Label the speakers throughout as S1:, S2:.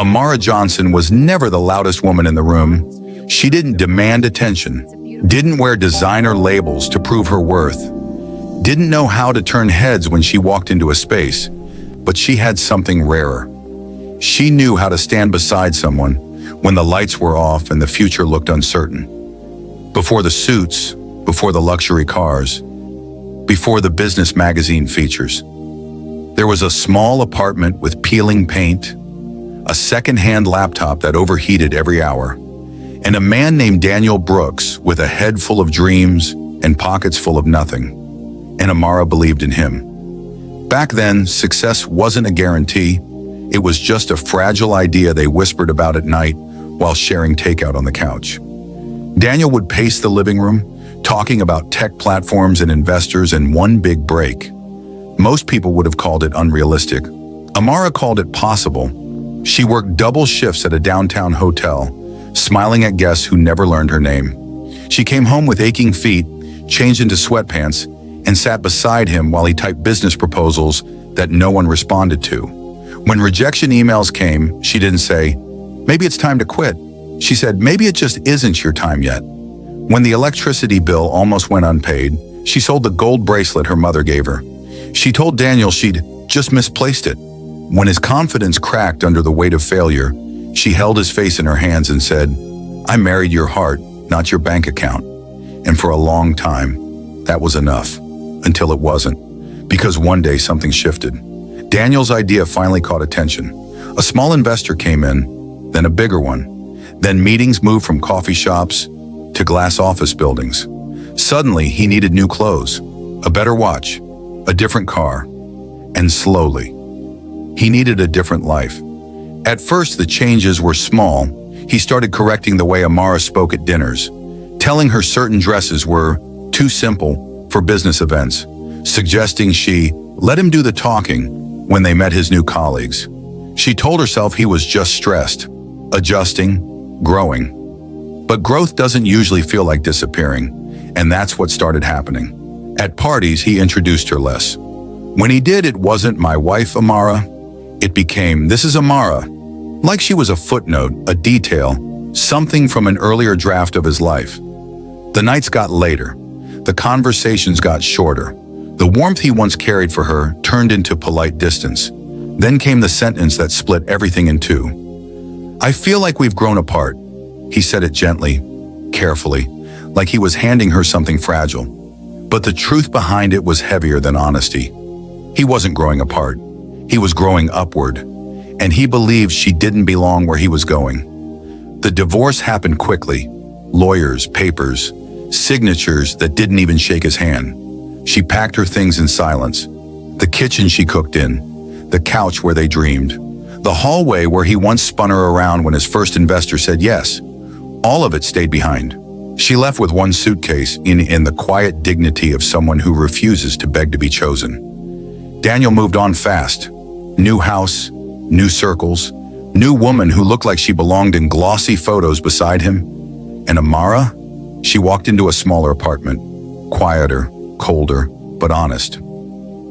S1: Amara Johnson was never the loudest woman in the room. She didn't demand attention, didn't wear designer labels to prove her worth, didn't know how to turn heads when she walked into a space, but she had something rarer. She knew how to stand beside someone when the lights were off and the future looked uncertain. Before the suits, before the luxury cars, before the business magazine features, there was a small apartment with peeling paint, a second-hand laptop that overheated every hour, and a man named Daniel Brooks with a head full of dreams and pockets full of nothing. And Amara believed in him. Back then, success wasn't a guarantee. It was just a fragile idea they whispered about at night while sharing takeout on the couch. Daniel would pace the living room, talking about tech platforms and investors and one big break. Most people would have called it unrealistic. Amara called it possible. She worked double shifts at a downtown hotel, smiling at guests who never learned her name. She came home with aching feet, changed into sweatpants, and sat beside him while he typed business proposals that no one responded to. When rejection emails came, she didn't say, "Maybe it's time to quit." She said, "Maybe it just isn't your time yet." When the electricity bill almost went unpaid, she sold the gold bracelet her mother gave her. She told Daniel she'd just misplaced it. When his confidence cracked under the weight of failure, she held his face in her hands and said, "I married your heart, not your bank account." And for a long time, that was enough. Until it wasn't. Because one day something shifted. Daniel's idea finally caught attention. A small investor came in, then a bigger one. Then meetings moved from coffee shops to glass office buildings. Suddenly, he needed new clothes, a better watch, a different car. And slowly, he needed a different life. At first, the changes were small. He started correcting the way Amara spoke at dinners, telling her certain dresses were too simple for business events, suggesting she let him do the talking when they met his new colleagues. She told herself he was just stressed, adjusting, growing. But growth doesn't usually feel like disappearing, and that's what started happening. At parties, he introduced her less. When he did, it wasn't "my wife, Amara." It became, "This is Amara." Like she was a footnote, a detail, something from an earlier draft of his life. The nights got later. The conversations got shorter. The warmth he once carried for her turned into polite distance. Then came the sentence that split everything in two. "I feel like we've grown apart." He said it gently, carefully, like he was handing her something fragile. But the truth behind it was heavier than honesty. He wasn't growing apart. He was growing upward. And he believed she didn't belong where he was going. The divorce happened quickly. Lawyers, papers, signatures that didn't even shake his hand. She packed her things in silence. The kitchen she cooked in, the couch where they dreamed, the hallway where he once spun her around when his first investor said yes. All of it stayed behind. She left with one suitcase in the quiet dignity of someone who refuses to beg to be chosen. Daniel moved on fast. New house, new circles, new woman who looked like she belonged in glossy photos beside him. And Amara? She walked into a smaller apartment, quieter, colder, but honest.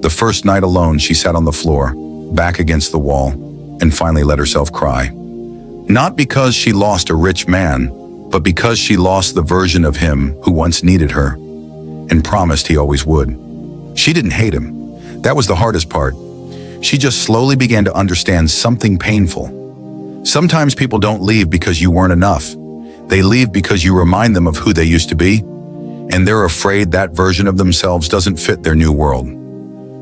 S1: The first night alone, she sat on the floor, back against the wall, and finally let herself cry. Not because she lost a rich man, but because she lost the version of him who once needed her and promised he always would. She didn't hate him. That was the hardest part. She just slowly began to understand something painful. Sometimes people don't leave because you weren't enough. They leave because you remind them of who they used to be, and they're afraid that version of themselves doesn't fit their new world.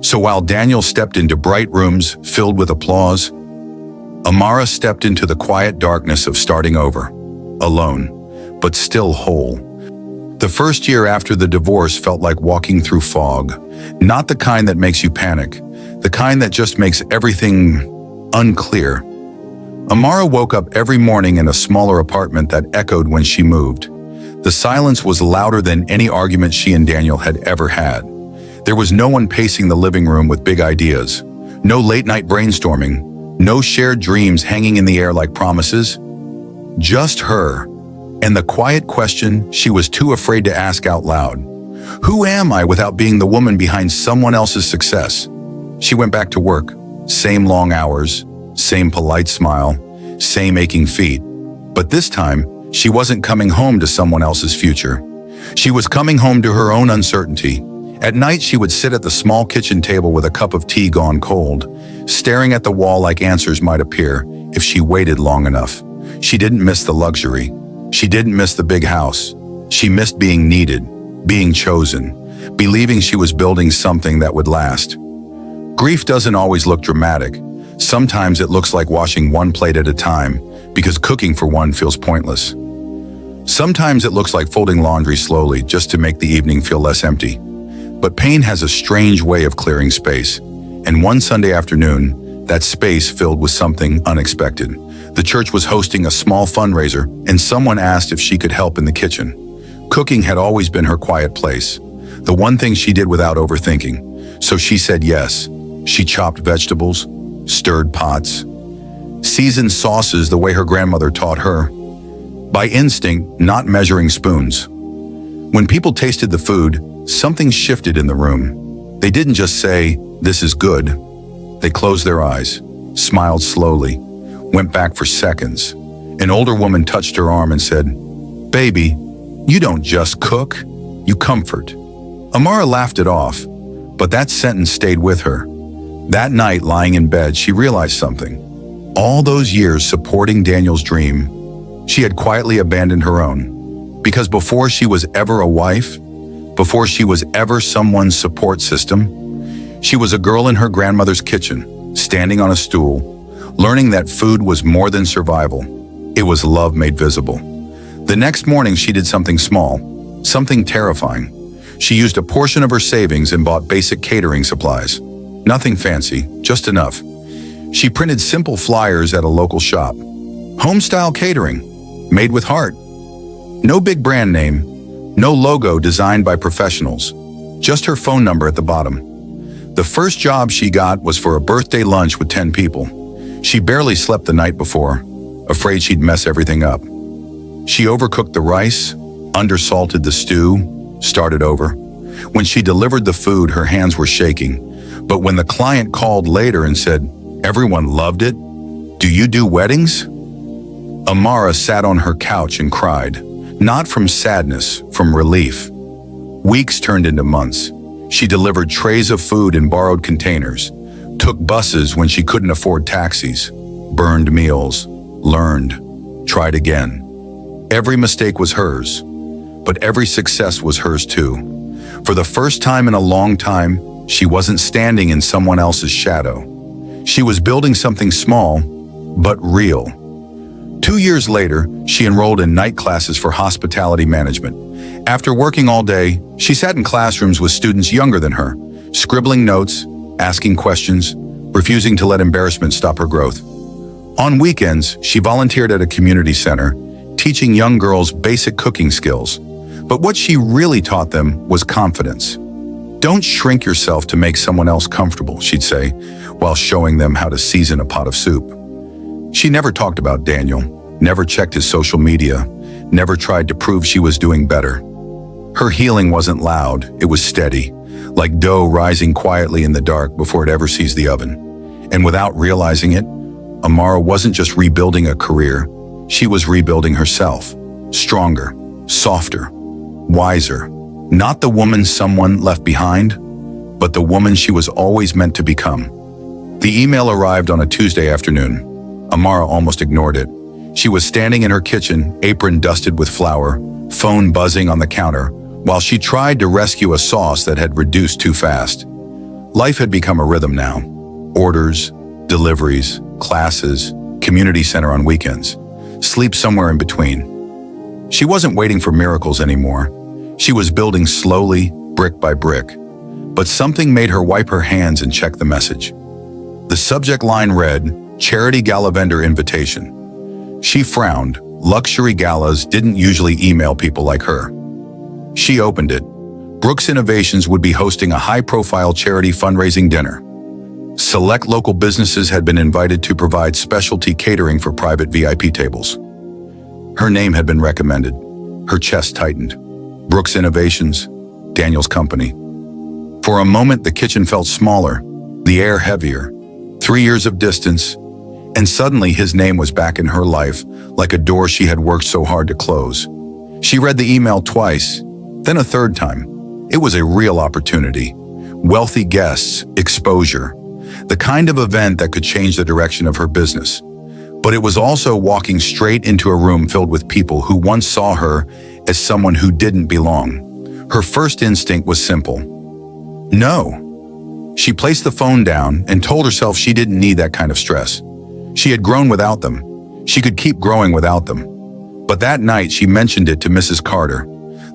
S1: So while Daniel stepped into bright rooms filled with applause, Amara stepped into the quiet darkness of starting over, alone, but still whole. The first year after the divorce felt like walking through fog, not the kind that makes you panic, the kind that just makes everything unclear. Amara woke up every morning in a smaller apartment that echoed when she moved. The silence was louder than any argument she and Daniel had ever had. There was no one pacing the living room with big ideas, no late-night brainstorming, no shared dreams hanging in the air like promises. Just her, and the quiet question she was too afraid to ask out loud. Who am I without being the woman behind someone else's success? She went back to work, same long hours, same polite smile, same aching feet. But this time, she wasn't coming home to someone else's future. She was coming home to her own uncertainty. At night, she would sit at the small kitchen table with a cup of tea gone cold, staring at the wall like answers might appear if she waited long enough. She didn't miss the luxury. She didn't miss the big house. She missed being needed, being chosen, believing she was building something that would last. Grief doesn't always look dramatic. Sometimes it looks like washing one plate at a time, because cooking for one feels pointless. Sometimes it looks like folding laundry slowly just to make the evening feel less empty. But pain has a strange way of clearing space. And one Sunday afternoon, that space filled with something unexpected. The church was hosting a small fundraiser, and someone asked if she could help in the kitchen. Cooking had always been her quiet place, the one thing she did without overthinking. So she said yes. She chopped vegetables, stirred pots, seasoned sauces the way her grandmother taught her. By instinct, not measuring spoons. When people tasted the food, something shifted in the room. They didn't just say, "This is good." They closed their eyes, smiled slowly, went back for seconds. An older woman touched her arm and said, "Baby, you don't just cook, you comfort." Amara laughed it off, but that sentence stayed with her. That night, lying in bed, she realized something. All those years supporting Daniel's dream, she had quietly abandoned her own. Because before she was ever a wife, before she was ever someone's support system, she was a girl in her grandmother's kitchen, standing on a stool, learning that food was more than survival. It was love made visible. The next morning, she did something small, something terrifying. She used a portion of her savings and bought basic catering supplies. Nothing fancy, just enough. She printed simple flyers at a local shop. Home-style catering, made with heart. No big brand name, no logo designed by professionals, just her phone number at the bottom. The first job she got was for a birthday lunch with 10 people. She barely slept the night before, afraid she'd mess everything up. She overcooked the rice, undersalted the stew, started over. When she delivered the food, her hands were shaking. But when the client called later and said, "Everyone loved it. Do you do weddings?" Amara sat on her couch and cried, not from sadness, from relief. Weeks turned into months. She delivered trays of food in borrowed containers, took buses when she couldn't afford taxis, burned meals, learned, tried again. Every mistake was hers, but every success was hers too. For the first time in a long time, she wasn't standing in someone else's shadow. She was building something small, but real. 2 years later, she enrolled in night classes for hospitality management. After working all day, she sat in classrooms with students younger than her, scribbling notes, asking questions, refusing to let embarrassment stop her growth. On weekends, she volunteered at a community center, teaching young girls basic cooking skills. But what she really taught them was confidence. "Don't shrink yourself to make someone else comfortable," she'd say, while showing them how to season a pot of soup. She never talked about Daniel, never checked his social media, never tried to prove she was doing better. Her healing wasn't loud, it was steady, like dough rising quietly in the dark before it ever sees the oven. And without realizing it, Amara wasn't just rebuilding a career, she was rebuilding herself. Stronger, softer, wiser. Not the woman someone left behind, but the woman she was always meant to become. The email arrived on a Tuesday afternoon. Amara almost ignored it. She was standing in her kitchen, apron dusted with flour, phone buzzing on the counter, while she tried to rescue a sauce that had reduced too fast. Life had become a rhythm now. Orders, deliveries, classes, community center on weekends, sleep somewhere in between. She wasn't waiting for miracles anymore. She was building slowly, brick by brick. But something made her wipe her hands and check the message. The subject line read, "Charity Gala Vendor Invitation." She frowned. Luxury galas didn't usually email people like her. She opened it. Brooks Innovations would be hosting a high-profile charity fundraising dinner. Select local businesses had been invited to provide specialty catering for private VIP tables. Her name had been recommended. Her chest tightened. Brooks Innovations, Daniel's company. For a moment, the kitchen felt smaller, the air heavier. 3 years of distance, And suddenly his name was back in her life, like a door she had worked so hard to close. She read the email twice, then a third time. It was a real opportunity. Wealthy guests, exposure, the kind of event that could change the direction of her business. But it was also walking straight into a room filled with people who once saw her as someone who didn't belong. Her first instinct was simple. No. She placed the phone down and told herself she didn't need that kind of stress. She had grown without them. She could keep growing without them. But that night she mentioned it to Mrs. Carter,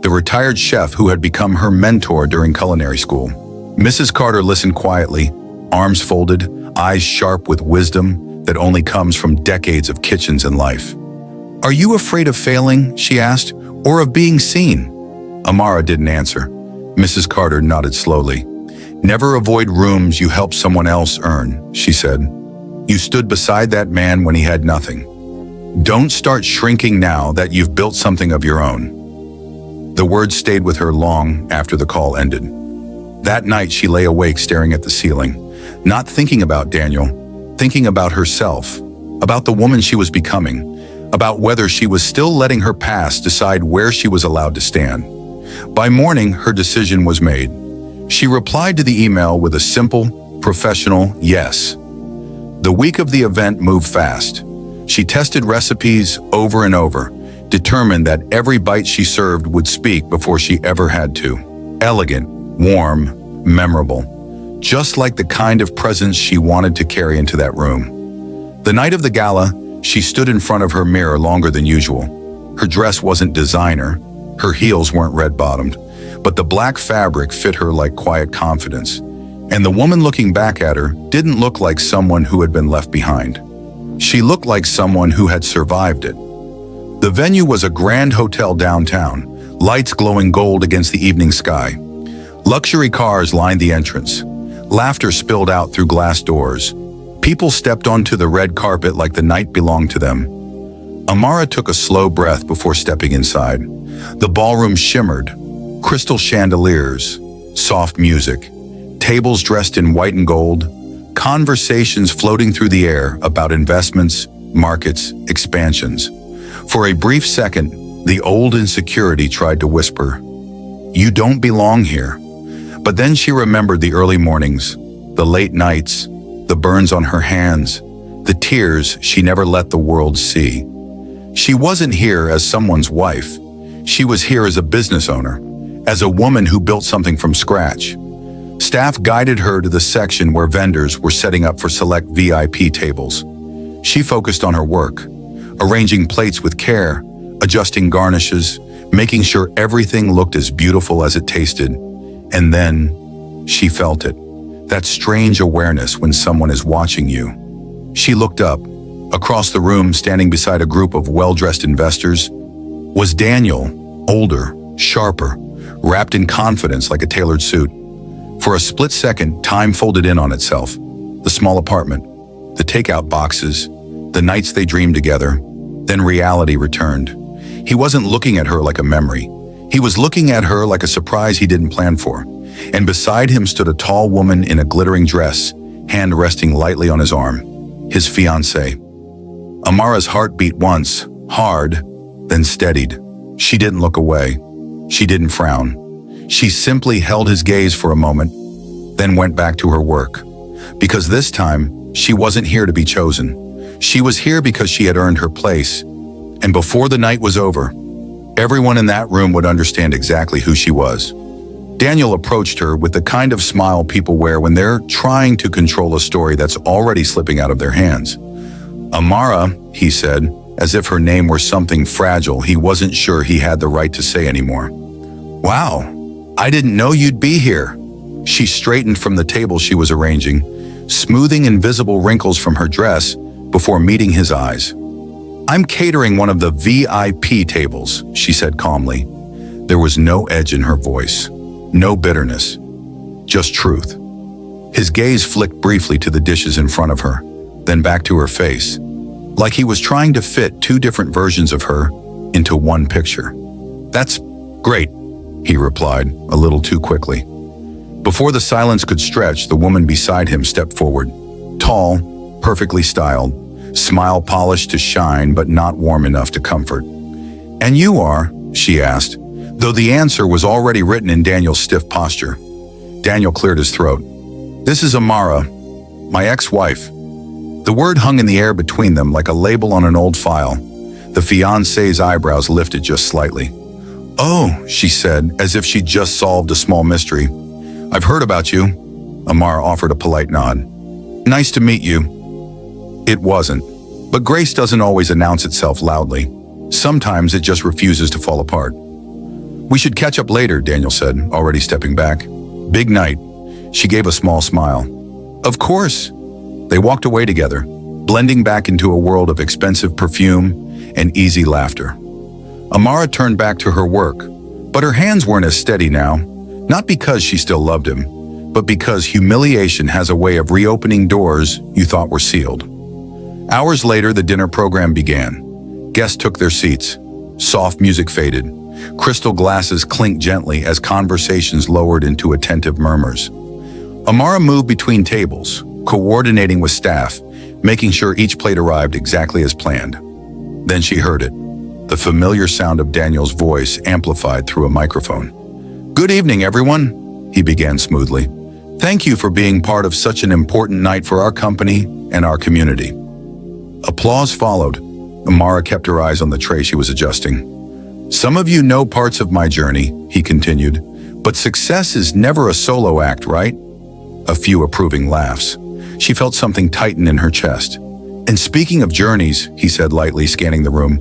S1: the retired chef who had become her mentor during culinary school. Mrs. Carter listened quietly, arms folded, eyes sharp with wisdom that only comes from decades of kitchens and life. "Are you afraid of failing?" she asked, "or of being seen?" Amara didn't answer. Mrs. Carter nodded slowly. "Never avoid rooms you help someone else earn," she said. "You stood beside that man when he had nothing. Don't start shrinking now that you've built something of your own." The words stayed with her long after the call ended. That night she lay awake staring at the ceiling, not thinking about Daniel, thinking about herself, about the woman she was becoming, about whether she was still letting her past decide where she was allowed to stand. By morning, her decision was made. She replied to the email with a simple, professional yes. The week of the event moved fast. She tested recipes over and over, determined that every bite she served would speak before she ever had to. Elegant, warm, memorable, just like the kind of presence she wanted to carry into that room. The night of the gala, she stood in front of her mirror longer than usual. Her dress wasn't designer, her heels weren't red-bottomed, but the black fabric fit her like quiet confidence. And the woman looking back at her didn't look like someone who had been left behind. She looked like someone who had survived it. The venue was a grand hotel downtown, lights glowing gold against the evening sky. Luxury cars lined the entrance. Laughter spilled out through glass doors. People stepped onto the red carpet like the night belonged to them. Amara took a slow breath before stepping inside. The ballroom shimmered. Crystal chandeliers, soft music, tables dressed in white and gold, conversations floating through the air about investments, markets, expansions. For a brief second, the old insecurity tried to whisper, "You don't belong here." But then she remembered the early mornings, the late nights, the burns on her hands, the tears she never let the world see. She wasn't here as someone's wife. She was here as a business owner, as a woman who built something from scratch. Staff guided her to the section where vendors were setting up for select VIP tables. She focused on her work, arranging plates with care, adjusting garnishes, making sure everything looked as beautiful as it tasted. And then she felt it, that strange awareness when someone is watching you. She looked up. Across the room, standing beside a group of well-dressed investors, was Daniel, older, sharper, wrapped in confidence like a tailored suit. For a split second, time folded in on itself. The small apartment, the takeout boxes, the nights they dreamed together. Then reality returned. He wasn't looking at her like a memory. He was looking at her like a surprise he didn't plan for. And beside him stood a tall woman in a glittering dress, hand resting lightly on his arm, his fiancée. Amara's heart beat once, hard, then steadied. She didn't look away. She didn't frown. She simply held his gaze for a moment, then went back to her work. Because this time, she wasn't here to be chosen. She was here because she had earned her place. And before the night was over, everyone in that room would understand exactly who she was. Daniel approached her with the kind of smile people wear when they're trying to control a story that's already slipping out of their hands. "Amara," he said, as if her name were something fragile he wasn't sure he had the right to say anymore. "Wow, I didn't know you'd be here." She straightened from the table she was arranging, smoothing invisible wrinkles from her dress before meeting his eyes. "I'm catering one of the VIP tables," she said calmly. There was no edge in her voice, no bitterness, just truth. His gaze flicked briefly to the dishes in front of her, then back to her face, like he was trying to fit two different versions of her into one picture. "That's great," he replied, a little too quickly. Before the silence could stretch, the woman beside him stepped forward, tall, perfectly styled, smile polished to shine but not warm enough to comfort. "And you are?" she asked, though the answer was already written in Daniel's stiff posture. Daniel cleared his throat. "This is Amara, my ex-wife." The word hung in the air between them like a label on an old file. The fiancé's eyebrows lifted just slightly. "Oh," she said, as if she'd just solved a small mystery. "I've heard about you." Amara offered a polite nod. "Nice to meet you." It wasn't. But grace doesn't always announce itself loudly. Sometimes it just refuses to fall apart. "We should catch up later," Daniel said, already stepping back. "Big night." She gave a small smile. "Of course." They walked away together, blending back into a world of expensive perfume and easy laughter. Amara turned back to her work, but her hands weren't as steady now, not because she still loved him, but because humiliation has a way of reopening doors you thought were sealed. Hours later, the dinner program began. Guests took their seats. Soft music faded. Crystal glasses clinked gently as conversations lowered into attentive murmurs. Amara moved between tables, coordinating with staff, making sure each plate arrived exactly as planned. Then she heard it, the familiar sound of Daniel's voice amplified through a microphone. "Good evening, everyone," he began smoothly. "Thank you for being part of such an important night for our company and our community." Applause followed. Amara kept her eyes on the tray she was adjusting. "Some of you know parts of my journey," he continued, "but success is never a solo act, right?" A few approving laughs. She felt something tighten in her chest. "And speaking of journeys," he said lightly, scanning the room,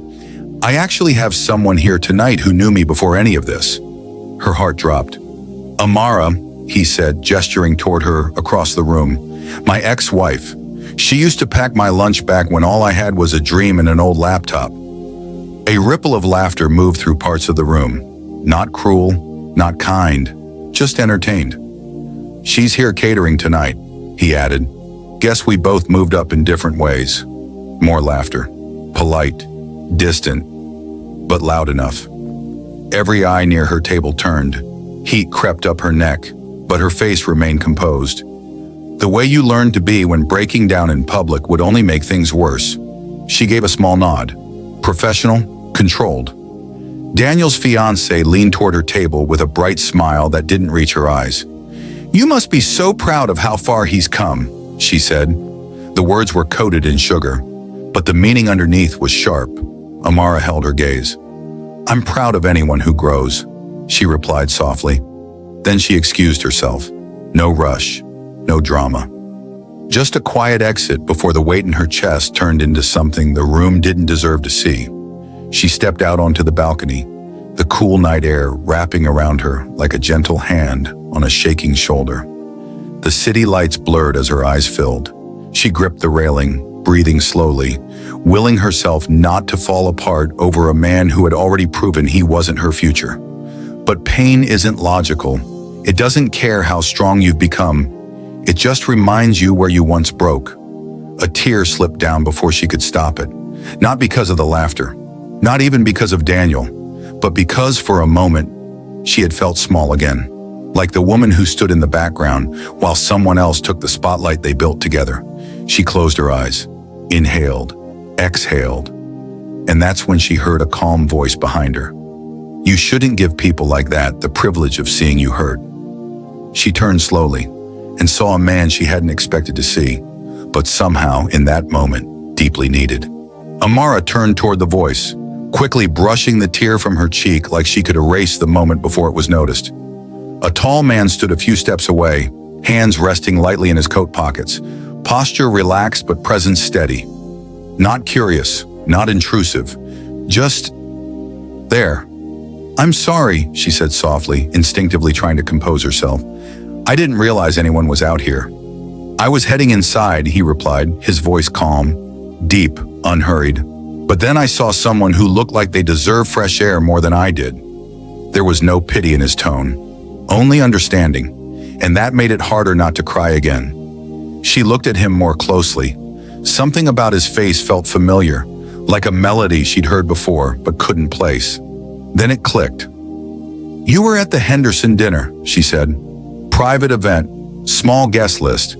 S1: "I actually have someone here tonight who knew me before any of this." Her heart dropped. "Amara," he said, gesturing toward her across the room, "my ex-wife. She used to pack my lunch back when all I had was a dream and an old laptop." A ripple of laughter moved through parts of the room. Not cruel, not kind, just entertained. "She's here catering tonight," he added. "Guess we both moved up in different ways." More laughter. Polite, distant, but loud enough. Every eye near her table turned. Heat crept up her neck, but her face remained composed. "The way you learned to be when breaking down in public would only make things worse." She gave a small nod. Professional, controlled. Daniel's fiancée leaned toward her table with a bright smile that didn't reach her eyes. "You must be so proud of how far he's come," she said. The words were coated in sugar, but the meaning underneath was sharp. Amara held her gaze. "I'm proud of anyone who grows," she replied softly. Then she excused herself. No rush, no drama. Just a quiet exit before the weight in her chest turned into something the room didn't deserve to see. She stepped out onto the balcony, the cool night air wrapping around her like a gentle hand on a shaking shoulder. The city lights blurred as her eyes filled. She gripped the railing, breathing slowly, willing herself not to fall apart over a man who had already proven he wasn't her future. But pain isn't logical. It doesn't care how strong you've become. It just reminds you where you once broke. A tear slipped down before she could stop it. Not because of the laughter, not even because of Daniel, but because for a moment, she had felt small again. Like the woman who stood in the background while someone else took the spotlight they built together. She closed her eyes, inhaled, exhaled, and that's when she heard a calm voice behind her. "You shouldn't give people like that the privilege of seeing you hurt." She turned slowly and saw a man she hadn't expected to see, but somehow, in that moment, deeply needed. Amara turned toward the voice, quickly brushing the tear from her cheek like she could erase the moment before it was noticed. A tall man stood a few steps away, hands resting lightly in his coat pockets, posture relaxed but presence steady. Not curious, not intrusive, just there. "I'm sorry," she said softly, instinctively trying to compose herself. "I didn't realize anyone was out here." "I was heading inside," he replied, his voice calm, deep, unhurried. "But then I saw someone who looked like they deserved fresh air more than I did." There was no pity in his tone, only understanding, and that made it harder not to cry again. She looked at him more closely. Something about his face felt familiar, like a melody she'd heard before but couldn't place. Then it clicked. "You were at the Henderson dinner," she said. "Private event, small guest list."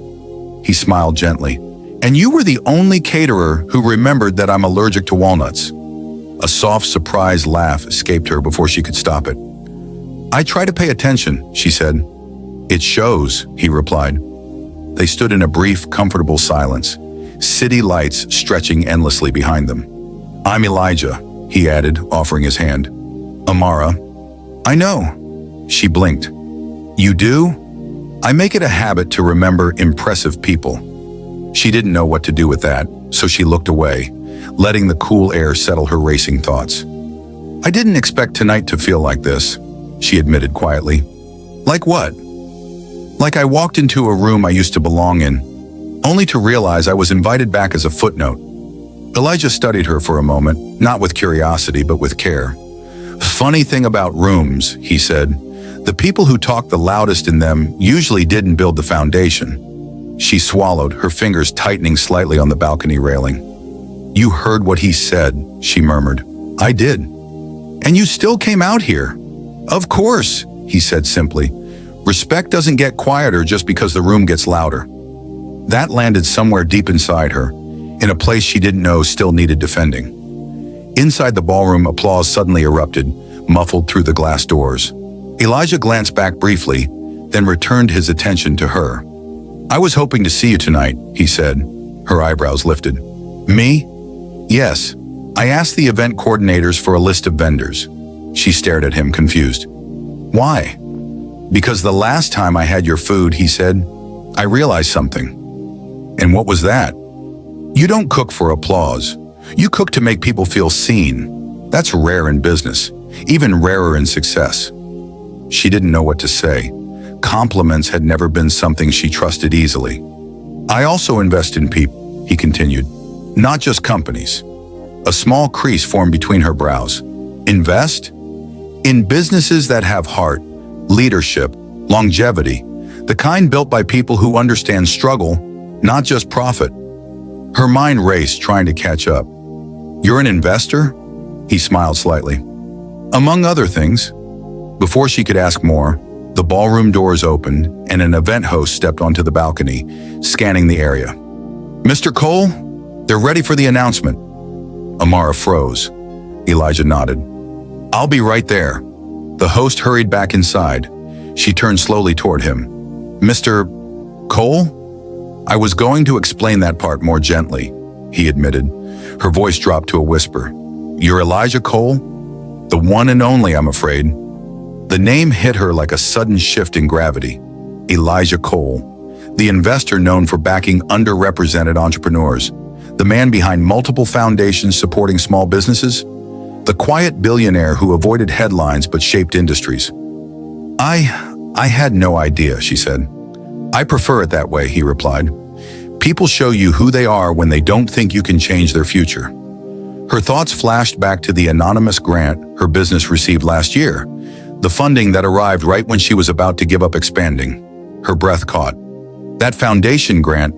S1: He smiled gently. And you were the only caterer who remembered that I'm allergic to walnuts. A soft, surprised laugh escaped her before she could stop it. I try to pay attention, she said. It shows, he replied. They stood in a brief, comfortable silence, city lights stretching endlessly behind them. I'm Elijah, he added, offering his hand. Amara. I know. She blinked. You do? I make it a habit to remember impressive people. She didn't know what to do with that, so she looked away, letting the cool air settle her racing thoughts. I didn't expect tonight to feel like this, she admitted quietly. Like what? Like I walked into a room I used to belong in, only to realize I was invited back as a footnote. Elijah studied her for a moment, not with curiosity, but with care. Funny thing about rooms, he said, the people who talk the loudest in them usually didn't build the foundation. She swallowed, her fingers tightening slightly on the balcony railing. You heard what he said, she murmured. I did. And you still came out here. Of course, he said simply. Respect doesn't get quieter just because the room gets louder. That landed somewhere deep inside her, in a place she didn't know still needed defending. Inside the ballroom, applause suddenly erupted, muffled through the glass doors. Elijah glanced back briefly, then returned his attention to her. I was hoping to see you tonight, he said, her eyebrows lifted. Me? Yes. I asked the event coordinators for a list of vendors. She stared at him, confused. Why? Because the last time I had your food, he said, I realized something. And what was that? You don't cook for applause. You cook to make people feel seen. That's rare in business, even rarer in success. She didn't know what to say. Compliments had never been something she trusted easily. I also invest in people, he continued, not just companies. A small crease formed between her brows. Invest? In businesses that have heart, leadership, longevity, the kind built by people who understand struggle, not just profit. Her mind raced, trying to catch up. You're an investor? He smiled slightly. Among other things. Before she could ask more, the ballroom doors opened and an event host stepped onto the balcony, scanning the area. Mr. Cole, they're ready for the announcement. Amara froze. Elijah nodded. I'll be right there. The host hurried back inside. She turned slowly toward him. Mr. Cole? I was going to explain that part more gently, he admitted. Her voice dropped to a whisper. You're Elijah Cole? The one and only, I'm afraid. The name hit her like a sudden shift in gravity. Elijah Cole, the investor known for backing underrepresented entrepreneurs, the man behind multiple foundations supporting small businesses, the quiet billionaire who avoided headlines but shaped industries. I had no idea, she said. I prefer it that way, he replied. People show you who they are when they don't think you can change their future. Her thoughts flashed back to the anonymous grant her business received last year, the funding that arrived right when she was about to give up expanding. Her breath caught. That foundation grant,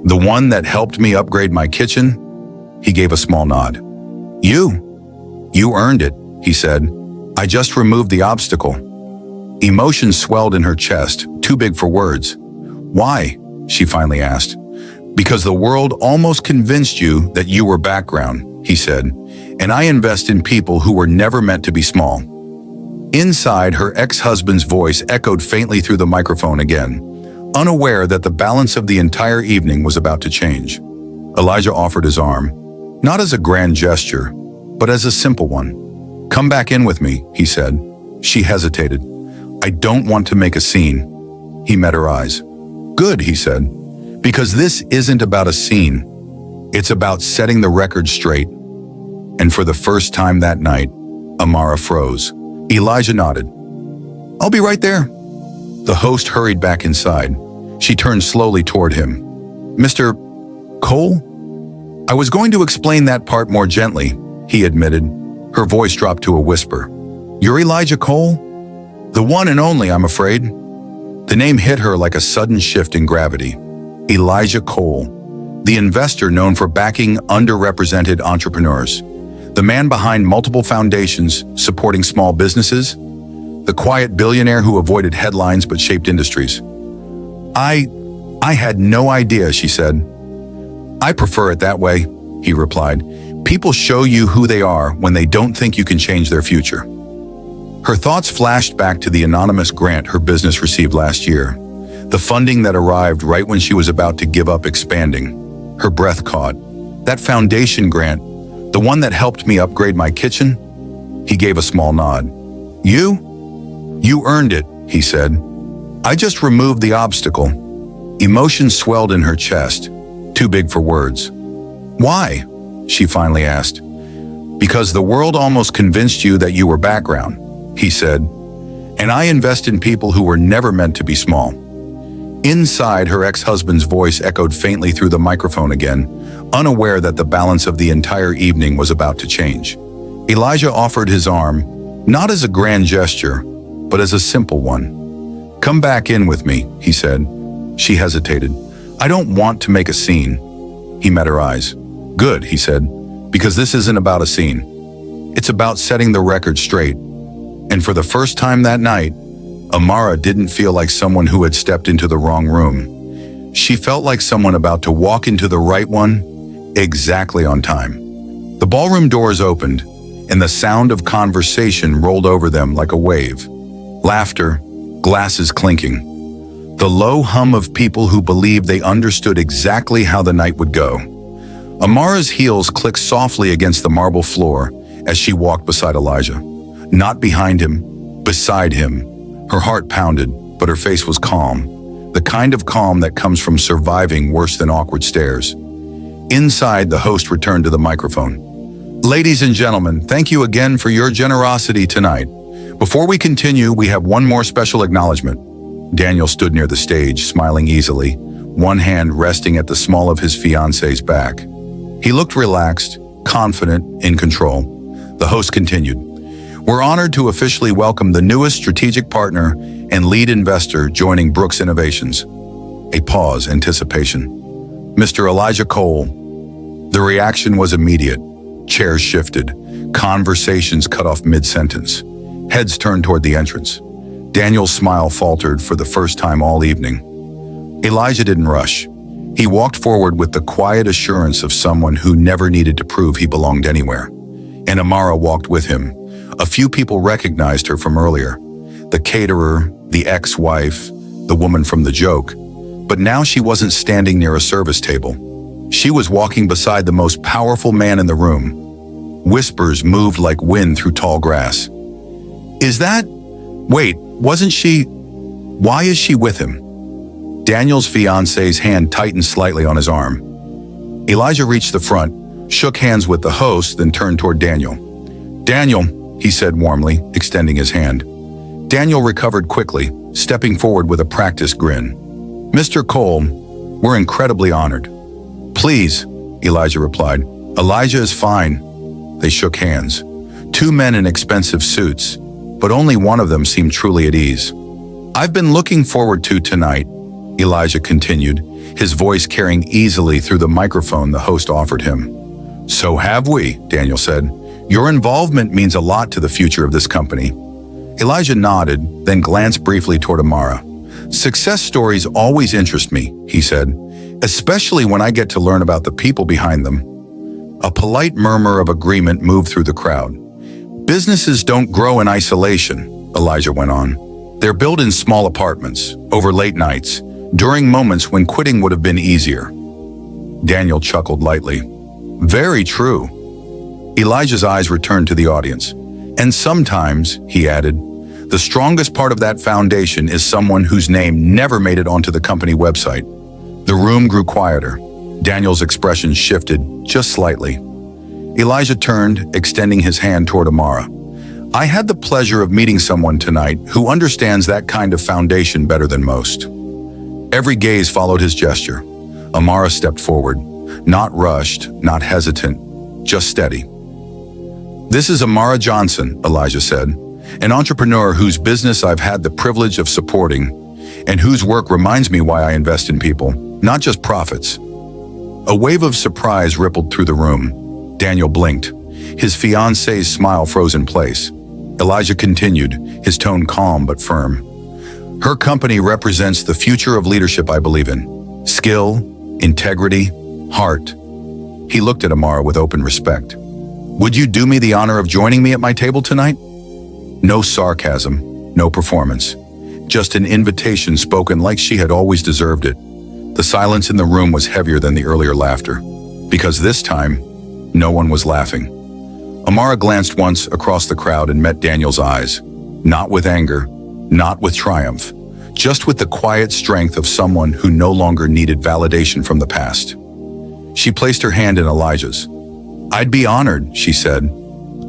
S1: the one that helped me upgrade my kitchen? He gave a small nod. You earned it, he said. I just removed the obstacle. Emotions swelled in her chest, too big for words. Why? She finally asked. Because the world almost convinced you that you were background, he said, and I invest in people who were never meant to be small. Inside, her ex-husband's voice echoed faintly through the microphone again, unaware that the balance of the entire evening was about to change. Elijah offered his arm, not as a grand gesture, but as a simple one. Come back in with me, he said. She hesitated. I don't want to make a scene. He met her eyes. Good, he said, because this isn't about a scene. It's about setting the record straight. And for the first time that night, Amara froze. Elijah nodded. I'll be right there. The host hurried back inside. She turned slowly toward him. Mr. Cole? I was going to explain that part more gently, he admitted. Her voice dropped to a whisper. You're Elijah Cole? The one and only, I'm afraid. The name hit her like a sudden shift in gravity. Elijah Cole, the investor known for backing underrepresented entrepreneurs, the man behind multiple foundations supporting small businesses, the quiet billionaire who avoided headlines but shaped industries. I had no idea, she said. I prefer it that way, he replied. People show you who they are when they don't think you can change their future. Her thoughts flashed back to the anonymous grant her business received last year, the funding that arrived right when she was about to give up expanding. Her breath caught. That foundation grant, the one that helped me upgrade my kitchen? He gave a small nod. You earned it, he said. I just removed the obstacle. Emotions swelled in her chest, too big for words. Why? She finally asked. Because the world almost convinced you that you were background, he said. And I invest in people who were never meant to be small. Inside, her ex-husband's voice echoed faintly through the microphone again, unaware that the balance of the entire evening was about to change. Elijah offered his arm, not as a grand gesture, but as a simple one. Come back in with me, he said. She hesitated. I don't want to make a scene. He met her eyes. Good, he said, because this isn't about a scene. It's about setting the record straight. And for the first time that night, Amara didn't feel like someone who had stepped into the wrong room. She felt like someone about to walk into the right one, exactly on time. The ballroom doors opened, and the sound of conversation rolled over them like a wave. Laughter, glasses clinking. The low hum of people who believed they understood exactly how the night would go. Amara's heels clicked softly against the marble floor as she walked beside Elijah. Not behind him, beside him. Her heart pounded, but her face was calm. The kind of calm that comes from surviving worse than awkward stares. Inside, the host returned to the microphone. Ladies and gentlemen, thank you again for your generosity tonight. Before we continue, we have one more special acknowledgement. Daniel stood near the stage, smiling easily, one hand resting at the small of his fiancée's back. He looked relaxed, confident, in control. The host continued. We're honored to officially welcome the newest strategic partner and lead investor joining Brooks Innovations. A pause, anticipation. Mr. Elijah Cole. The reaction was immediate. Chairs shifted. Conversations cut off mid-sentence. Heads turned toward the entrance. Daniel's smile faltered for the first time all evening. Elijah didn't rush. He walked forward with the quiet assurance of someone who never needed to prove he belonged anywhere. And Amara walked with him. A few people recognized her from earlier. The caterer, the ex-wife, the woman from the joke. But now she wasn't standing near a service table. She was walking beside the most powerful man in the room. Whispers moved like wind through tall grass. Is that... Wait, wasn't she... Why is she with him? Daniel's fiancée's hand tightened slightly on his arm. Elijah reached the front, shook hands with the host, then turned toward Daniel. Daniel, he said warmly, extending his hand. Daniel recovered quickly, stepping forward with a practiced grin. Mr. Cole, we're incredibly honored. Please, Elijah replied. Elijah is fine. They shook hands. Two men in expensive suits, but only one of them seemed truly at ease. I've been looking forward to tonight, Elijah continued, his voice carrying easily through the microphone the host offered him. So have we, Daniel said. Your involvement means a lot to the future of this company. Elijah nodded, then glanced briefly toward Amara. Success stories always interest me, he said, especially when I get to learn about the people behind them. A polite murmur of agreement moved through the crowd. Businesses don't grow in isolation, Elijah went on. They're built in small apartments, over late nights, during moments when quitting would have been easier. Daniel chuckled lightly. Very true. Elijah's eyes returned to the audience. And sometimes, he added, the strongest part of that foundation is someone whose name never made it onto the company website. The room grew quieter. Daniel's expression shifted just slightly. Elijah turned, extending his hand toward Amara. I had the pleasure of meeting someone tonight who understands that kind of foundation better than most. Every gaze followed his gesture. Amara stepped forward, not rushed, not hesitant, just steady. This is Amara Johnson, Elijah said, an entrepreneur whose business I've had the privilege of supporting and whose work reminds me why I invest in people, not just profits. A wave of surprise rippled through the room. Daniel blinked. His fiancée's smile froze in place. Elijah continued, his tone calm but firm. Her company represents the future of leadership I believe in. Skill, integrity, heart. He looked at Amara with open respect. Would you do me the honor of joining me at my table tonight? No sarcasm, no performance. Just an invitation spoken like she had always deserved it. The silence in the room was heavier than the earlier laughter, because this time, no one was laughing. Amara glanced once across the crowd and met Daniel's eyes, not with anger, not with triumph, just with the quiet strength of someone who no longer needed validation from the past. She placed her hand in Elijah's. I'd be honored, she said.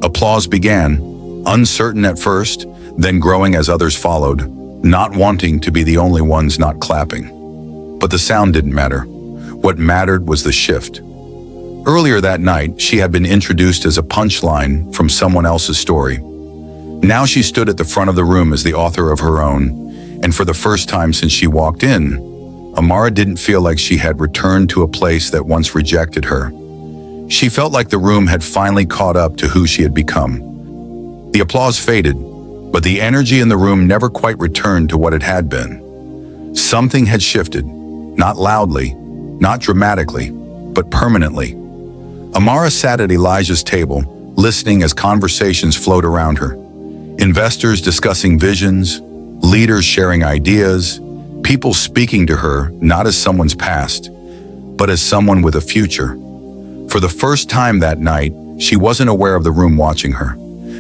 S1: Applause began, uncertain at first, then growing as others followed, not wanting to be the only ones not clapping. But the sound didn't matter. What mattered was the shift. Earlier that night, she had been introduced as a punchline from someone else's story. Now she stood at the front of the room as the author of her own, and for the first time since she walked in, Amara didn't feel like she had returned to a place that once rejected her. She felt like the room had finally caught up to who she had become. The applause faded, but the energy in the room never quite returned to what it had been. Something had shifted, not loudly, not dramatically, but permanently. Amara sat at Elijah's table, listening as conversations flowed around her. Investors discussing visions, leaders sharing ideas, people speaking to her not as someone's past, but as someone with a future. For the first time that night, she wasn't aware of the room watching her,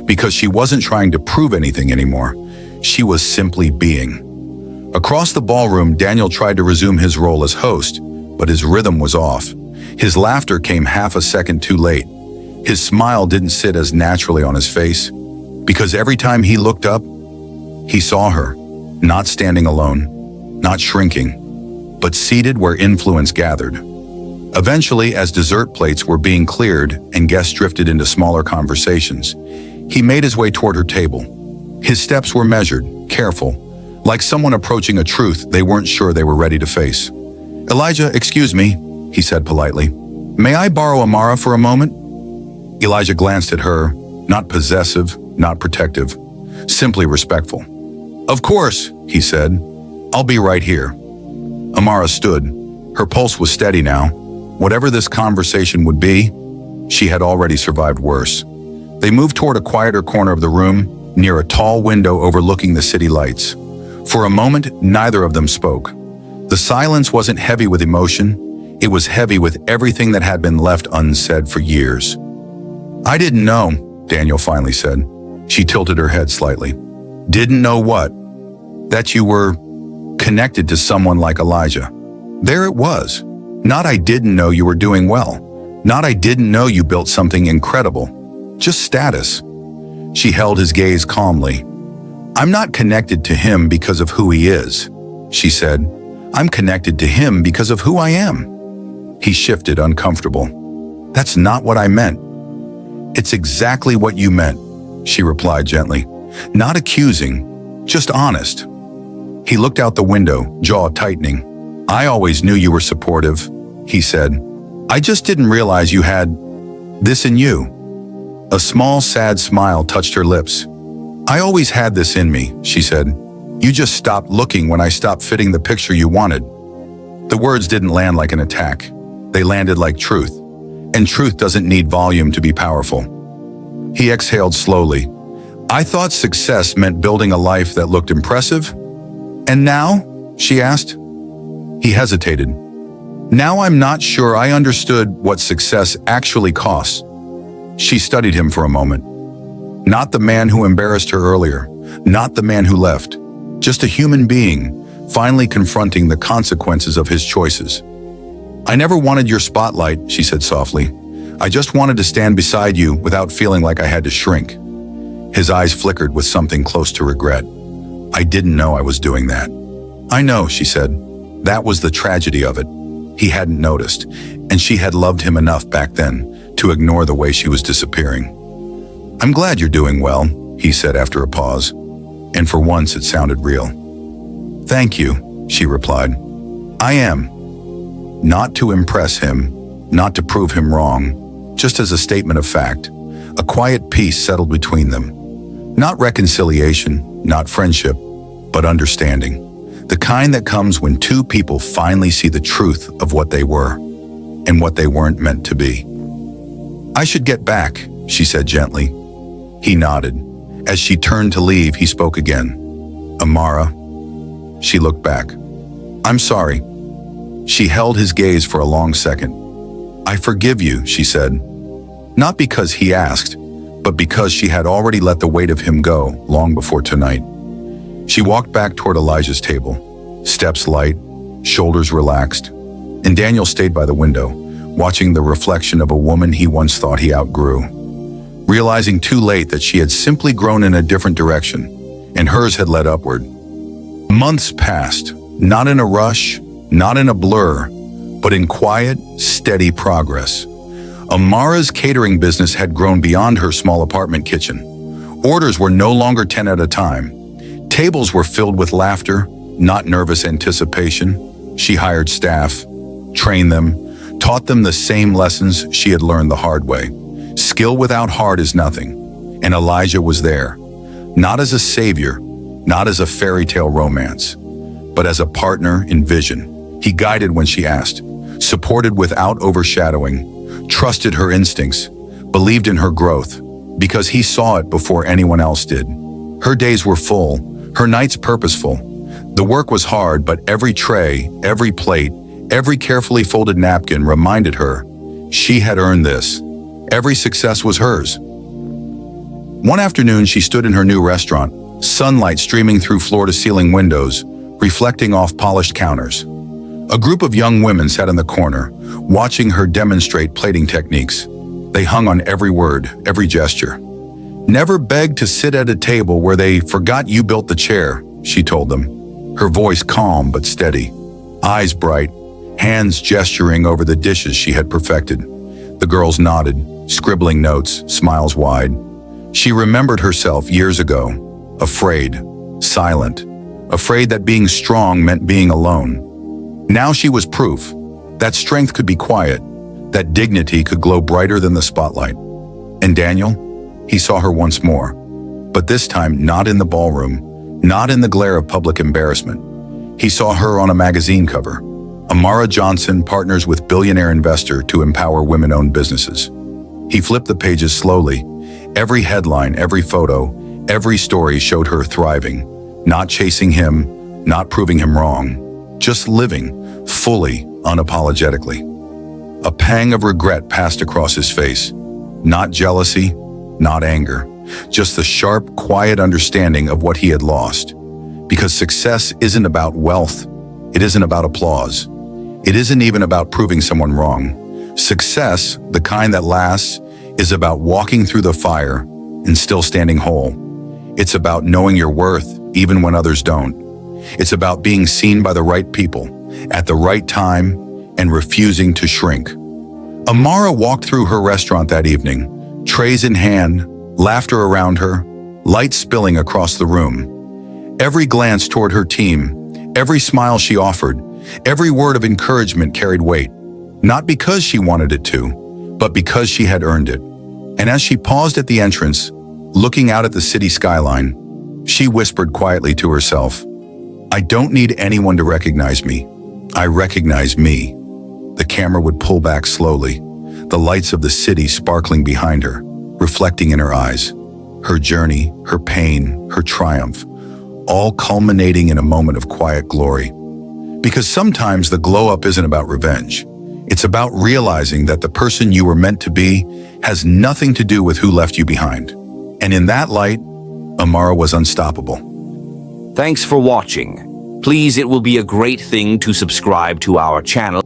S1: because she wasn't trying to prove anything anymore. She was simply being. Across the ballroom, Daniel tried to resume his role as host, but his rhythm was off. His laughter came half a second too late. His smile didn't sit as naturally on his face, because every time he looked up, he saw her, not standing alone, not shrinking, but seated where influence gathered. Eventually, as dessert plates were being cleared and guests drifted into smaller conversations, he made his way toward her table. His steps were measured, careful, like someone approaching a truth they weren't sure they were ready to face. Elijah, excuse me, he said politely. May I borrow Amara for a moment? Elijah glanced at her, not possessive, not protective, simply respectful. Of course, he said. I'll be right here. Amara stood. Her pulse was steady now. Whatever this conversation would be, she had already survived worse. They moved toward a quieter corner of the room, near a tall window overlooking the city lights. For a moment, neither of them spoke. The silence wasn't heavy with emotion. It was heavy with everything that had been left unsaid for years. I didn't know, Daniel finally said. She tilted her head slightly. Didn't know what? That you were connected to someone like Elijah. There it was. Not I didn't know you were doing well. Not I didn't know you built something incredible. Just status. She held his gaze calmly. I'm not connected to him because of who he is, she said. I'm connected to him because of who I am. He shifted, uncomfortable. That's not what I meant. It's exactly what you meant, she replied gently. Not accusing, just honest. He looked out the window, jaw tightening. I always knew you were supportive, he said. I just didn't realize you had this in you. A small, sad smile touched her lips. I always had this in me, she said. You just stopped looking when I stopped fitting the picture you wanted. The words didn't land like an attack. They landed like truth, and truth doesn't need volume to be powerful. He exhaled slowly. I thought success meant building a life that looked impressive. And now? She asked. He hesitated. Now I'm not sure I understood what success actually costs. She studied him for a moment. Not the man who embarrassed her earlier, not the man who left, just a human being, finally confronting the consequences of his choices. I never wanted your spotlight, she said softly. I just wanted to stand beside you without feeling like I had to shrink. His eyes flickered with something close to regret. I didn't know I was doing that. I know, she said. That was the tragedy of it. He hadn't noticed, and she had loved him enough back then to ignore the way she was disappearing. I'm glad you're doing well, he said after a pause, and for once it sounded real. Thank you, she replied. I am. Not to impress him, not to prove him wrong, just as a statement of fact. A quiet peace settled between them. Not reconciliation, not friendship, but understanding. The kind that comes when two people finally see the truth of what they were. and what they weren't meant to be. "I should get back," she said gently. He nodded. As she turned to leave, he spoke again. "Amara." She looked back. "I'm sorry." She held his gaze for a long second. "I forgive you," she said. Not because he asked, but because she had already let the weight of him go long before tonight. She walked back toward Elijah's table, steps light, shoulders relaxed, and Daniel stayed by the window, watching the reflection of a woman he once thought he outgrew, realizing too late that she had simply grown in a different direction, and hers had led upward. Months passed, not in a rush, not in a blur, but in quiet, steady progress. Amara's catering business had grown beyond her small apartment kitchen. Orders were no longer 10 at a time. Tables were filled with laughter, not nervous anticipation. She hired staff, trained them, taught them the same lessons she had learned the hard way. Skill without heart is nothing, and Elijah was there, not as a savior, not as a fairy tale romance, but as a partner in vision. He guided when she asked, supported without overshadowing, trusted her instincts, believed in her growth, because he saw it before anyone else did. Her days were full, her nights purposeful. The work was hard, but every tray, every plate, every carefully folded napkin reminded her she had earned this. Every success was hers. One afternoon, she stood in her new restaurant, sunlight streaming through floor-to-ceiling windows, reflecting off polished counters. A group of young women sat in the corner, watching her demonstrate plating techniques. They hung on every word, every gesture. "Never beg to sit at a table where they forgot you built the chair," she told them, her voice calm but steady, eyes bright, hands gesturing over the dishes she had perfected. The girls nodded, scribbling notes, smiles wide. She remembered herself years ago, afraid, silent, afraid that being strong meant being alone. Now she was proof that strength could be quiet, that dignity could glow brighter than the spotlight. And Daniel, he saw her once more, but this time not in the ballroom, not in the glare of public embarrassment. He saw her on a magazine cover. Amara Johnson partners with Billionaire investor to empower women-owned businesses. He flipped the pages slowly. Every headline, every photo, every story showed her thriving, not chasing him, not proving him wrong, just living, fully, unapologetically. A pang of regret passed across his face. Not jealousy, not anger, just the sharp, quiet understanding of what he had lost. Because success isn't about wealth, it isn't about applause. It isn't even about proving someone wrong. Success, the kind that lasts, is about walking through the fire and still standing whole. It's about knowing your worth even when others don't. It's about being seen by the right people, at the right time, and refusing to shrink. Amara walked through her restaurant that evening, trays in hand, laughter around her, light spilling across the room. Every glance toward her team, every smile she offered, every word of encouragement carried weight, not because she wanted it to, but because she had earned it. And as she paused at the entrance, looking out at the city skyline, she whispered quietly to herself, "I don't need anyone to recognize me. I recognize me." The camera would pull back slowly, the lights of the city sparkling behind her, reflecting in her eyes. Her journey, her pain, her triumph, all culminating in a moment of quiet glory. Because sometimes the glow-up isn't about revenge. It's about realizing that the person you were meant to be has nothing to do with who left you behind. And in that light, Amara was unstoppable.
S2: Thanks for watching. Please, it will be a great thing to subscribe to our channel.